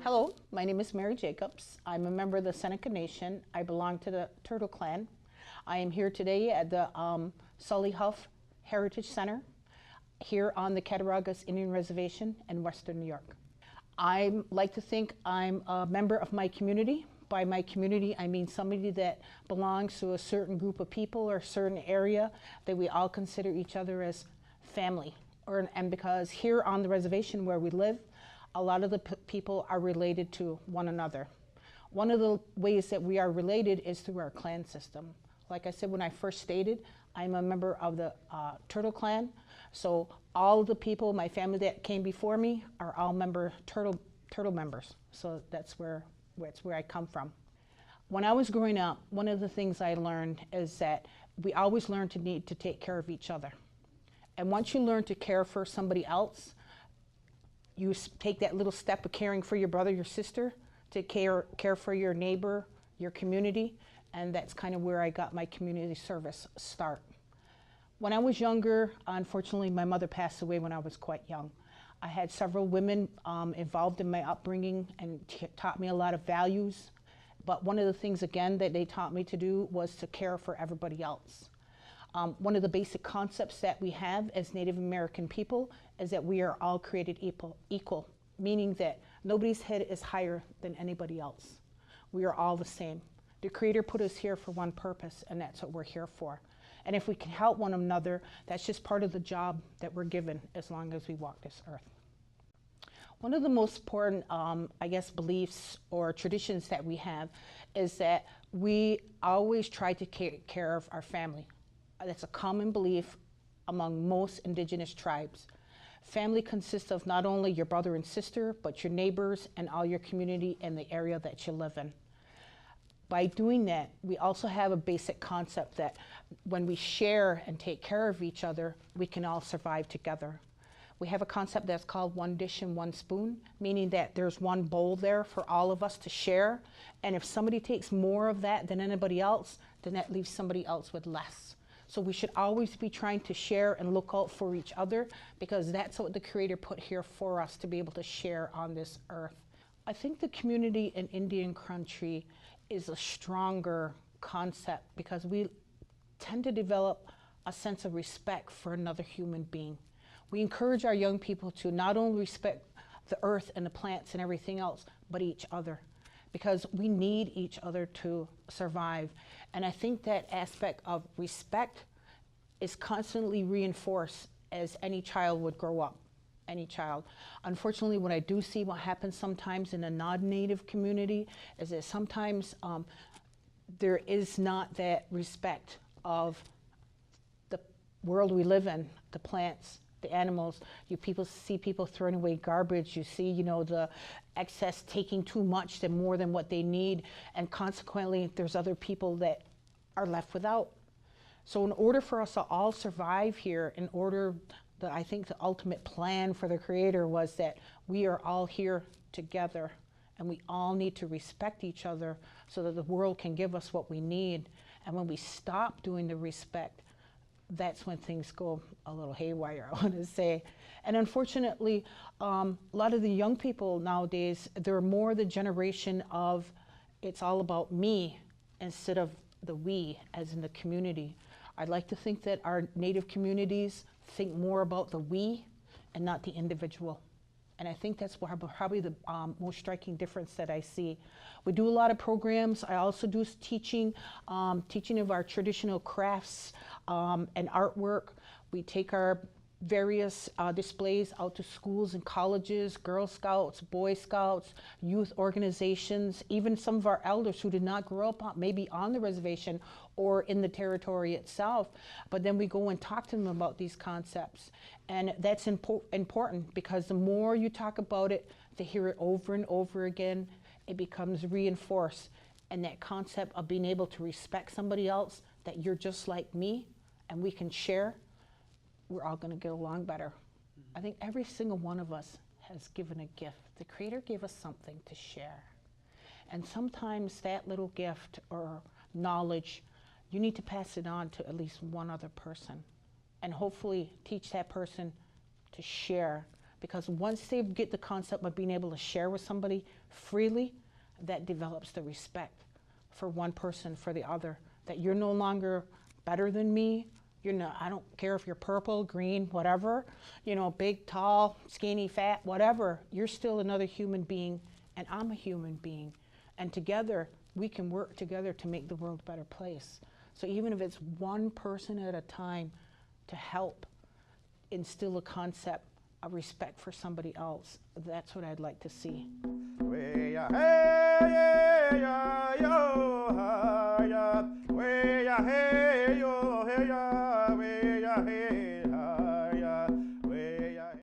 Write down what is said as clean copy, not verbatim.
Hello, my name is Mary Jacobs. I'm a member of the Seneca Nation. I belong to the Turtle Clan. I am here today at the Sully Huff Heritage Center here on the Cattaraugus Indian Reservation in Western New York. I like to think I'm a member of my community. By my community, I mean somebody that belongs to a certain group of people or a certain area that we all consider each other as family. And because here on the reservation where we live, a lot of the people are related to one another. One of the ways that we are related is through our clan system. Like I said when I first stated, I'm a member of the Turtle Clan. So all of the people, my family that came before me, are all turtle members. So that's where I come from. When I was growing up, one of the things I learned is that we always learn to need to take care of each other. And once you learn to care for somebody else, you take that little step of caring for your brother, your sister, to care for your neighbor, your community, and that's kind of where I got my community service start. When I was younger, unfortunately, my mother passed away when I was quite young. I had several women involved in my upbringing and taught me a lot of values, but one of the things, again, that they taught me to do was to care for everybody else. One of the basic concepts that we have as Native American people is that we are all created equal, meaning that nobody's head is higher than anybody else. We are all the same. The Creator put us here for one purpose, and that's what we're here for. And if we can help one another, that's just part of the job that we're given as long as we walk this earth. One of the most important, beliefs or traditions that we have is that we always try to take care of our family. That's a common belief among most indigenous tribes. Family consists of not only your brother and sister, but your neighbors and all your community and the area that you live in. By doing that, we also have a basic concept that when we share and take care of each other, we can all survive together. We have a concept that's called one dish and one spoon, meaning that there's one bowl there for all of us to share. And if somebody takes more of that than anybody else, then that leaves somebody else with less. So we should always be trying to share and look out for each other, because that's what the Creator put here for us to be able to share on this earth. I think the community in Indian country is a stronger concept because we tend to develop a sense of respect for another human being. We encourage our young people to not only respect the earth and the plants and everything else, but each other, because we need each other to survive. And I think that aspect of respect is constantly reinforced as any child would grow up. Any child. Unfortunately, what I do see what happens sometimes in a non-native community is that sometimes there is not that respect of the world we live in, the plants, the animals. You see people throwing away garbage. You see, the excess taking too much than more than what they need, and consequently, there's other people that are left without. So in order for us to all survive here, I think the ultimate plan for the Creator was that we are all here together and we all need to respect each other so that the world can give us what we need. And when we stop doing the respect, that's when things go a little haywire, I want to say. And unfortunately, a lot of the young people nowadays, they're more the generation of it's all about me instead of the we, as in the community. I'd like to think that our Native communities think more about the we and not the individual. And I think that's probably the most striking difference that I see. We do a lot of programs. I also do teaching of our traditional crafts and artwork. We take our various displays out to schools and colleges, Girl Scouts, Boy Scouts, youth organizations, even some of our elders who did not grow up maybe on the reservation or in the territory itself, but then we go and talk to them about these concepts. And that's important because the more you talk about it, they hear it over and over again, it becomes reinforced. And that concept of being able to respect somebody else, that you're just like me and we can share, we're all going to get along better. I think every single one of us has given a gift. The Creator gave us something to share. And sometimes that little gift or knowledge you need to pass it on to at least one other person, and hopefully teach that person to share. Because once they get the concept of being able to share with somebody freely, that develops the respect for one person for the other, that you're no longer better than me. You're not, I don't care if you're purple, green, whatever, you know, big, tall, skinny, fat, whatever. You're still another human being, and I'm a human being. And together, we can work together to make the world a better place. So even if it's one person at a time, to help instill a concept of respect for somebody else, that's what I'd like to see. Hey,